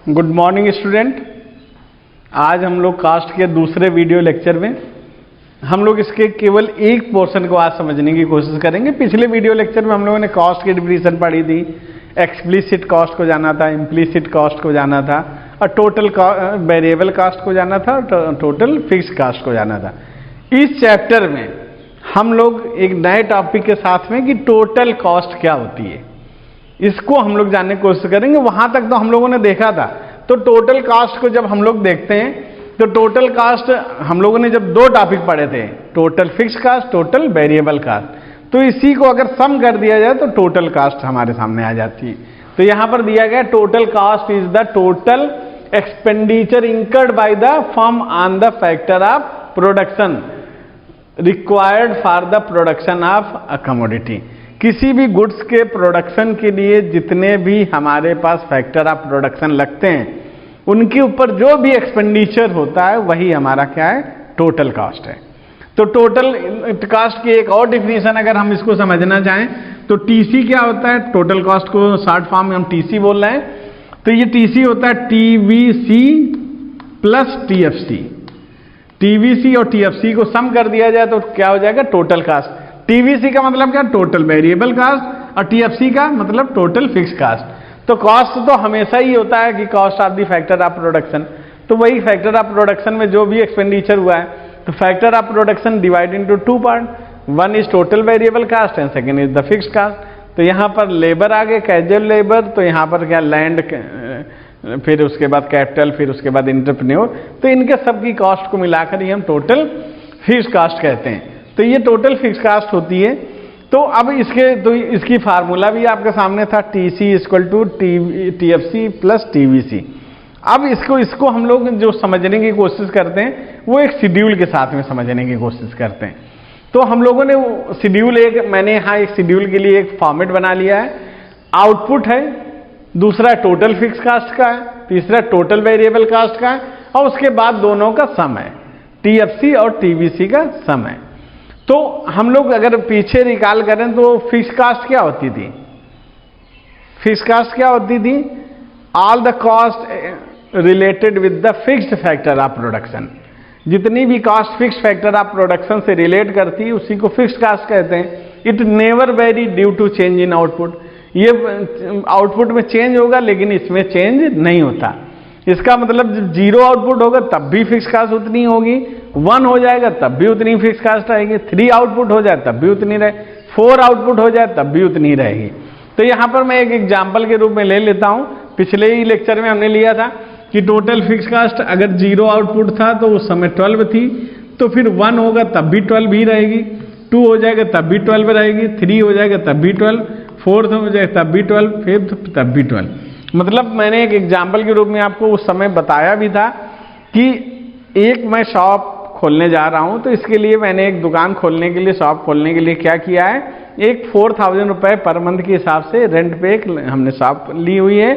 Good morning student. आज हम लोग कास्ट के दूसरे वीडियो लेक्चर में हम लोग इसके केवल एक पोर्शन को आज समझने की कोशिश करेंगे। पिछले वीडियो लेक्चर में हम लोगों ने कॉस्ट की डिफिनीशन पढ़ी थी, एक्सप्लिसिट कॉस्ट को जाना था, इम्प्लिसिट कॉस्ट को जाना था और टोटल वेरिएबल कॉस्ट को जाना था और टोटल फिक्स कॉस्ट को जाना था। इस चैप्टर में हम लोग एक नए टॉपिक के साथ में कि टोटल कॉस्ट क्या होती है इसको हम लोग जानने की कोशिश करेंगे। वहां तक तो हम लोगों ने देखा था, तो टोटल कास्ट को जब हम लोग देखते हैं तो टोटल कास्ट हम लोगों ने जब दो टॉपिक पढ़े थे, total fix cost, total variable cost. तो इसी को अगर सम कर दिया जाए तो टोटल कास्ट हमारे सामने आ जाती है। तो यहां पर दिया गया total cast is the total expenditure incurred by the firm on the factor of production required for the production of a commodity. किसी भी गुड्स के प्रोडक्शन के लिए जितने भी हमारे पास फैक्टर ऑफ प्रोडक्शन लगते हैं उनके ऊपर जो भी एक्सपेंडिचर होता है वही हमारा क्या है, टोटल कॉस्ट है। तो टोटल कॉस्ट की एक और डिफिनीशन अगर हम इसको समझना चाहें तो टीसी क्या होता है, टोटल कॉस्ट को शॉर्ट फॉर्म में हम टीसी बोल रहे हैं। तो ये टीसी होता है टीवीसी प्लस टीएफसी। टीवीसी और टीएफसी को सम कर दिया जाए तो क्या हो जाएगा, टोटल कॉस्ट। टीवीसी का मतलब क्या, टोटल वेरिएबल कास्ट, और टीएफसी का मतलब टोटल फिक्स कास्ट। तो कॉस्ट तो हमेशा ही होता है कि cost of the factor of production. तो वही फैक्टर ऑफ प्रोडक्शन में जो भी एक्सपेंडिचर हुआ है तो factor of production divide into two part, one is total variable cost and second is the fix cost. तो यहाँ पर लेबर आ गए, कैजुअल लेबर, तो यहाँ पर क्या लैंड, फिर उसके बाद कैपिटल, फिर उसके बाद एंटरप्रेन्योर। तो इनके सबकी कॉस्ट को मिलाकर ही हम टोटल फिक्स कास्ट कहते हैं। तो ये टोटल फिक्स कास्ट होती है। तो अब इसकी फार्मूला भी आपके सामने था, TC equal to TFC plus TVC. अब इसको हम लोग जो समझने की कोशिश करते हैं वो एक शेड्यूल के साथ में समझने की कोशिश करते हैं। तो हम लोगों ने शेड्यूल मैंने यहाँ एक शेड्यूल के लिए एक फॉर्मेट बना लिया है। आउटपुट है, दूसरा टोटल फिक्स कास्ट का है, तीसरा टोटल वेरिएबल कास्ट का है और उसके बाद दोनों का सम है, टीएफसी और टीवीसी का सम है। तो हम लोग अगर पीछे रिकॉल करें तो फिक्स कास्ट क्या होती थी, फिक्स कास्ट क्या होती थी, all the cost related with the fixed factor of production. जितनी भी cost fix factor of production से रिलेट करती है उसी को फिक्स कास्ट कहते हैं। It never vary due to change in output. ये आउटपुट में चेंज होगा लेकिन इसमें चेंज नहीं होता। इसका मतलब जब जीरो आउटपुट होगा तब भी फिक्स कास्ट उतनी होगी, 1 हो जाएगा तब भी उतनी फिक्स कास्ट आएगी, 3 आउटपुट हो जाए तब भी उतनी रहे, 4 आउटपुट हो जाए तब भी उतनी रहेगी। तो यहाँ पर मैं एक एग्जाम्पल के रूप में ले लेता हूँ। पिछले ही लेक्चर में हमने लिया था कि टोटल फिक्स कास्ट अगर 0 आउटपुट था तो उस समय 12 थी, तो फिर 1 होगा तब भी 12 ही रहेगी, 2 हो जाएगा तब भी 12 रहेगी, 3 हो जाएगा तब भी 12, 4 हो जाएगा तब भी 12, 5 तब भी 12। मतलब मैंने एक एग्जाम्पल के रूप में आपको उस समय बताया भी था कि एक मैं शॉप खोलने जा रहा हूं, तो इसके लिए मैंने एक दुकान खोलने के लिए, शॉप खोलने के लिए क्या किया है, एक 4000 रुपए पर मंथ के हिसाब से रेंट पे एक हमने शॉप ली हुई है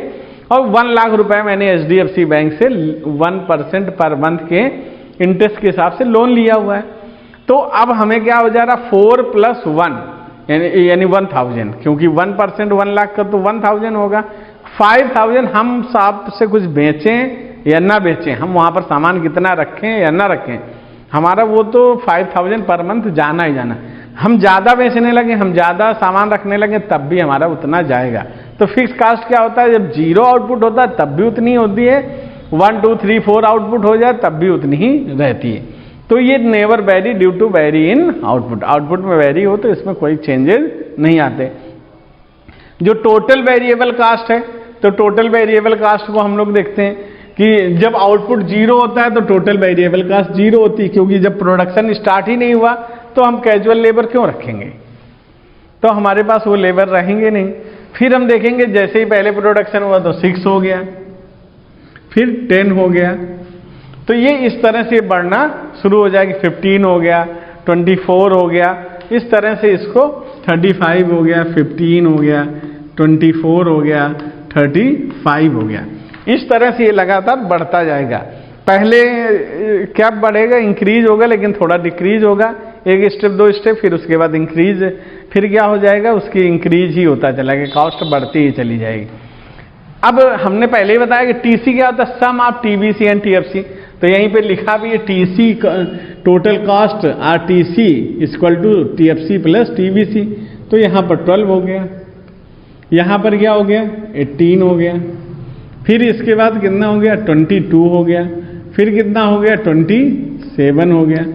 और 1 लाख रुपए मैंने एचडीएफसी बैंक से 1% पर मंथ के इंटरेस्ट के हिसाब से लोन लिया हुआ है। तो अब हमें क्या हो जा रहा, 4 + 1 यानी 1000, क्योंकि 1% 1 लाख का तो 1000 होगा। 5000 हम शॉप से कुछ बेचें या ना बेचें, हम वहां पर सामान कितना रखें या ना रखें, हमारा वो तो 5000 पर मंथ जाना ही जाना। हम ज़्यादा बेचने लगे, हम ज़्यादा सामान रखने लगे तब भी हमारा उतना जाएगा। तो फिक्स कास्ट क्या होता है, जब 0 आउटपुट होता है तब भी उतनी होती है, 1 2 3 4 आउटपुट हो जाए तब भी उतनी ही रहती है। तो ये never vary due to vary in output. Output में वेरी हो तो इसमें कोई चेंजेस नहीं आते। जो टोटल वेरिएबल कास्ट है, तो टोटल वेरिएबल कास्ट को हम लोग देखते हैं कि जब आउटपुट 0 होता है तो टोटल वेरिएबल कास्ट 0 होती है, क्योंकि जब प्रोडक्शन स्टार्ट ही नहीं हुआ तो हम कैजुअल लेबर क्यों रखेंगे, तो हमारे पास वो लेबर रहेंगे नहीं। फिर हम देखेंगे जैसे ही पहले प्रोडक्शन हुआ तो 6 हो गया, फिर 10 हो गया, तो ये इस तरह से बढ़ना शुरू हो जाएगी, 15 हो गया, 24 हो गया, इस तरह से इसको 35 हो गया, 15 हो गया, 24 हो गया, 35 हो गया। इस तरह से ये लगातार बढ़ता जाएगा। पहले क्या बढ़ेगा, इंक्रीज होगा, लेकिन थोड़ा डिक्रीज होगा, एक स्टेप 2 स्टेप, फिर उसके बाद इंक्रीज, फिर क्या हो जाएगा, उसकी इंक्रीज ही होता चला जाएगा, कॉस्ट बढ़ती ही चली जाएगी। अब हमने पहले ही बताया कि टीसी क्या होता है, sum of TBC and TFC. तो यहीं पे लिखा भी है TC total cost RTC equal to TFC plus TBC. तो यहाँ पर 12 हो गया, यहाँ पर क्या हो गया 18 हो गया, फिर इसके बाद कितना हो गया 22 हो गया, फिर कितना हो गया 27 हो गया,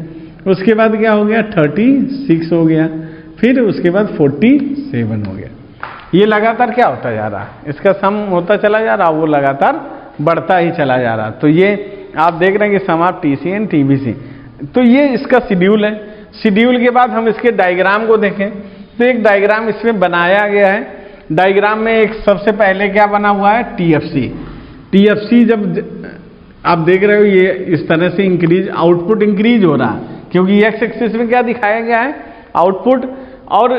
उसके बाद क्या हो गया 36 हो गया, फिर उसके बाद 47 हो गया। ये लगातार क्या होता जा रहा है, इसका सम होता चला जा रहा, वो लगातार बढ़ता ही चला जा रहा। तो ये आप देख रहे हैं कि सम ऑफ टीसी एंड टीबीसी। तो ये इसका शेड्यूल है। शेड्यूल के बाद हम इसके डायग्राम को देखें तो एक डायग्राम इसमें बनाया गया है। डायग्राम में एक सबसे पहले क्या बना हुआ है टीएफसी। टीएफसी जब आप देख रहे हो ये इस तरह से इंक्रीज, आउटपुट इंक्रीज हो रहा है, क्योंकि एक्स एक्सिस में क्या दिखाया गया है आउटपुट, और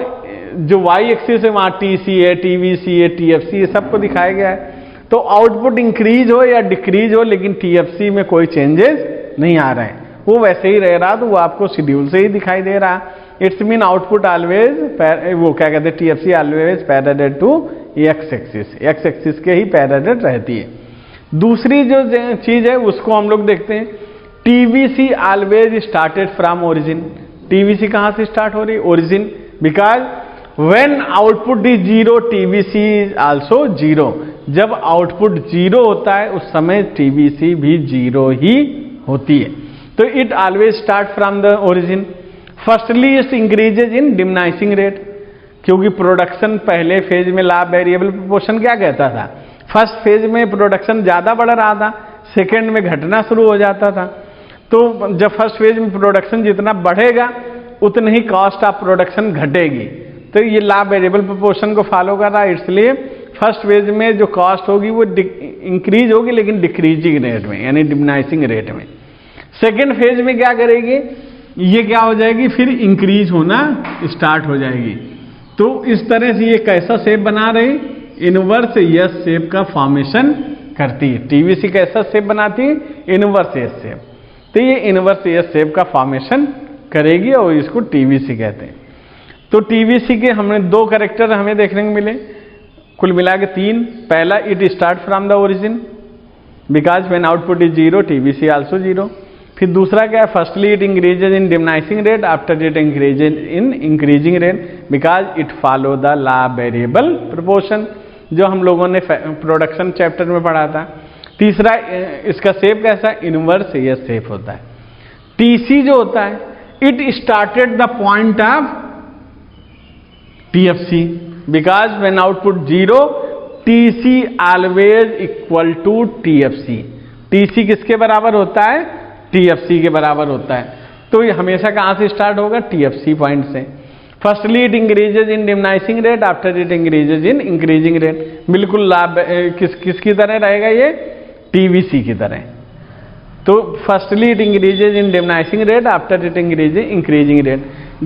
जो वाई एक्सिस है वहाँ टीसी है, टीवीसी है, टीएफसी है, सबको दिखाया गया है। तो आउटपुट इंक्रीज हो या डिक्रीज हो, लेकिन टीएफसी में कोई चेंजेस नहीं आ रहे हैं, वो वैसे ही रह रहा। तो वो आपको शेड्यूल से ही दिखाई दे रहा। इट्स मीन आउटपुट ऑलवेज, वो क्या कहते हैं TFC always parallel to X axis, X axis के ही पैरेलल रहती है। दूसरी जो चीज है उसको हम लोग देखते हैं, TVC always started from origin. TVC कहाँ से स्टार्ट हो रही, origin, because when output is zero TVC is also zero. जब आउटपुट जीरो होता है उस समय टीवीसी भी जीरो ही होती है। तो it always start from the origin. Firstly it increases in diminishing rate, क्योंकि प्रोडक्शन पहले फेज में लाभ वेरिएबल प्रोपोर्शन क्या कहता था, फर्स्ट फेज में प्रोडक्शन ज़्यादा बढ़ रहा था, सेकेंड में घटना शुरू हो जाता था। तो जब फर्स्ट फेज में प्रोडक्शन जितना बढ़ेगा उतनी ही कॉस्ट ऑफ प्रोडक्शन घटेगी। तो ये लाभ वेरिएबल प्रोपोर्शन को फॉलो कर रहा है, इसलिए फर्स्ट फेज में जो कॉस्ट होगी वो इंक्रीज होगी, लेकिन डिक्रीजिंग रेट में, यानी डिमिनाइजिंग रेट में। सेकेंड फेज में क्या करेगी, ये क्या हो जाएगी, फिर इंक्रीज होना स्टार्ट हो जाएगी। तो इस तरह से ये कैसा शेप बना रही, इनवर्स एस शेप का फॉर्मेशन करती है। टीवीसी कैसा शेप बनाती है, इनवर्स एस शेप। तो ये इनवर्स एस शेप का फॉर्मेशन करेगी और इसको टीवीसी कहते हैं। तो टीवीसी के हमने दो कैरेक्टर हमें देखने को मिले, कुल मिला के 3। पहला, it start from the origin because when output is zero TVC also zero. फिर दूसरा क्या है, firstly it increases in diminishing rate, after it increases in increasing rate because it follow the law variable proportion, जो हम लोगों ने production chapter में पढ़ा था। तीसरा, इसका शेप कैसा, इनवर्स ये शेप होता है। टीसी जो होता है, it started the point of TFC because when output zero TC always equal to TFC. TC किसके बराबर होता है, टीएफसी के बराबर होता है। तो ये हमेशा कहां से स्टार्ट होगा, टीएफसी पॉइंट से। Firstly it increases in diminishing rate, after it increases in increasing rate. बिल्कुल लाभ किसकी तरह रहेगा, ये टीवीसी की तरह। तो firstly it increases in diminishing rate, after it increases increasing rate.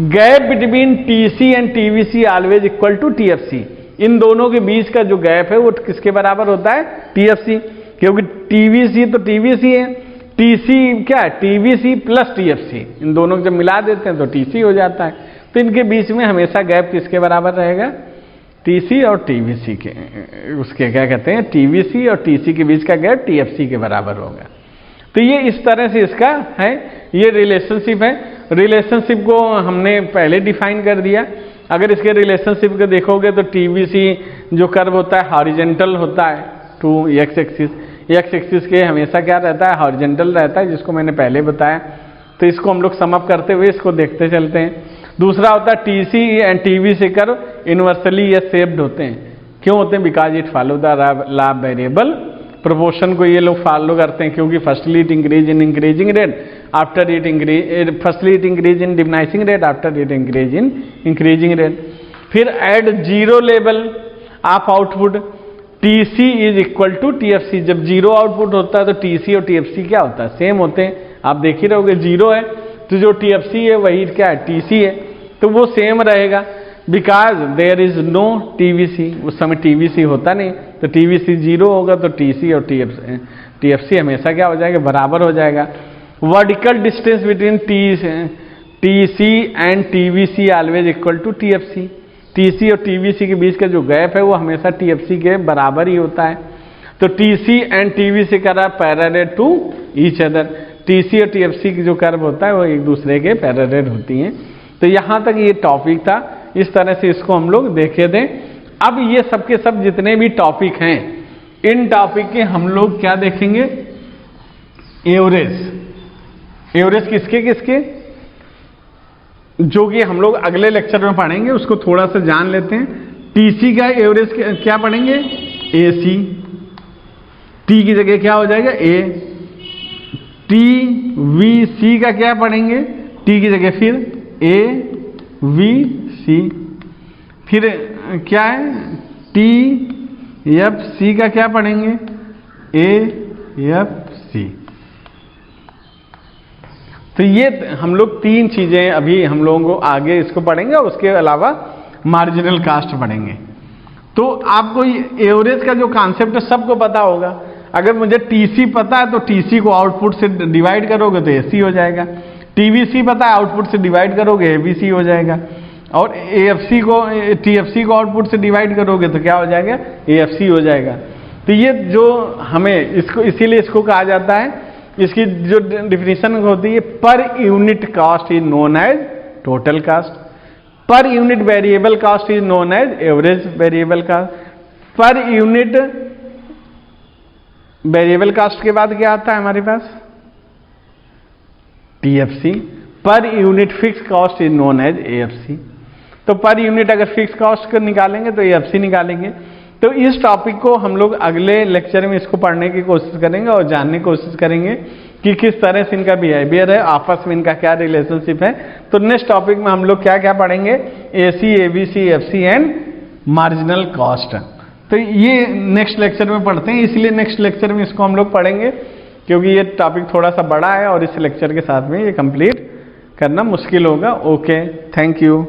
Gap between TC and TVC always equal to TFC. इन दोनों के बीच का जो गैप है वो किसके बराबर होता है, टीएफसी, क्योंकि टीवीसी तो टीवीसी है, टीसी क्या है, टीवीसी प्लस टीएफसी। इन दोनों को जब मिला देते हैं तो टीसी हो जाता है। तो इनके बीच में हमेशा गैप किसके बराबर रहेगा, टीसी और टीवीसी के, उसके क्या कहते हैं, टीवीसी और टीसी के बीच का गैप टीएफसी के बराबर होगा। तो ये इस तरह से इसका है, ये रिलेशनशिप है। रिलेशनशिप को हमने पहले डिफाइन कर दिया। अगर इसके रिलेशनशिप को देखोगे तो टीवीसी जो कर्व होता है हॉरिजेंटल होता है to X axis. X axis के हमेशा क्या रहता है, हॉरिजेंटल रहता है, जिसको मैंने पहले बताया। तो इसको हम लोग सम अप करते हुए इसको देखते चलते हैं। दूसरा होता है TC and TVC curve inversely ये शेप्ड होते हैं। क्यों होते हैं, because it follow the law variable proportion को ये लोग फॉलो करते हैं, क्योंकि firstly it increase in increasing rate, after it increase, firstly it increase in diminishing rate, after it increase in increasing rate. फिर at zero level of output TC is equal to TFC. जब zero output होता है तो TC और TFC क्या होता है, same होते हैं। आप देख ही रहोगे, जीरो है तो जो टीएफसी है वही क्या है, टीसी है, तो वो सेम रहेगा। Because there is no TVC, उस समय टीवीसी होता नहीं, तो टीवीसी जीरो होगा तो टीसी और टीएफसी हमेशा क्या हो जाएगा, बराबर हो जाएगा। Vertical distance between TC and TVC always equal to TFC. TC और टीवीसी के बीच का जो गैप है वो हमेशा टीएफसी के बराबर ही होता है। तो TC and TVC curve are parallel to each other. TC और टीएफसी की जो कर्व होता है वो एक दूसरे के पैरेलल होती हैं। तो यहाँ तक ये टॉपिक था, इस तरह से इसको हम लोग देखे थे। अब ये सब के सब जितने भी टॉपिक हैं, इन टॉपिक के हम लोग क्या देखेंगे, एवरेज। एवरेज किसके किसके, जो कि हम लोग अगले लेक्चर में पढ़ेंगे, उसको थोड़ा सा जान लेते हैं। टीसी का एवरेज क्या पढ़ेंगे, एसी। टी की जगह क्या हो जाएगा, ए। टी वी सी का क्या पढ़ेंगे, टी की जगह फिर ए वी सी। फिर क्या है, टी एफ सी का क्या पढ़ेंगे, ए एफ सी। तो ये हम लोग तीन चीजें अभी हम लोगों को आगे इसको पढ़ेंगे, और उसके अलावा मार्जिनल कास्ट पढ़ेंगे। तो आपको एवरेज का जो कॉन्सेप्ट है सबको पता होगा। अगर मुझे टीसी पता है तो टीसी को आउटपुट से डिवाइड करोगे तो एसी हो जाएगा। टीवीसी पता है, आउटपुट से डिवाइड करोगे एबीसी हो जाएगा। और एएफसी को, टीएफसी को आउटपुट से डिवाइड करोगे तो क्या हो जाएगा, एएफसी हो जाएगा। तो ये जो हमें इसको, इसीलिए इसको कहा जाता है, इसकी जो डिफिनीशन होती है, per unit cost is known as total cost, per unit variable cost is known as average variable cost. Per unit variable cost के बाद क्या आता है हमारे पास, TFC. Per unit fix cost is known as AFC. तो per unit अगर fix cost को निकालेंगे तो एएफसी निकालेंगे। तो इस टॉपिक को हम लोग अगले लेक्चर में इसको पढ़ने की कोशिश करेंगे और जानने की कोशिश करेंगे कि किस तरह से इनका बिहेवियर है, आपस में इनका क्या रिलेशनशिप है। तो नेक्स्ट टॉपिक में हम लोग क्या क्या पढ़ेंगे, AC, ABC, FC and marginal cost. तो ये नेक्स्ट लेक्चर में पढ़ते हैं, इसलिए नेक्स्ट लेक्चर में इसको हम लोग पढ़ेंगे, क्योंकि ये टॉपिक थोड़ा सा बड़ा है और इस लेक्चर के साथ में ये कंप्लीट करना मुश्किल होगा। Okay, thank you.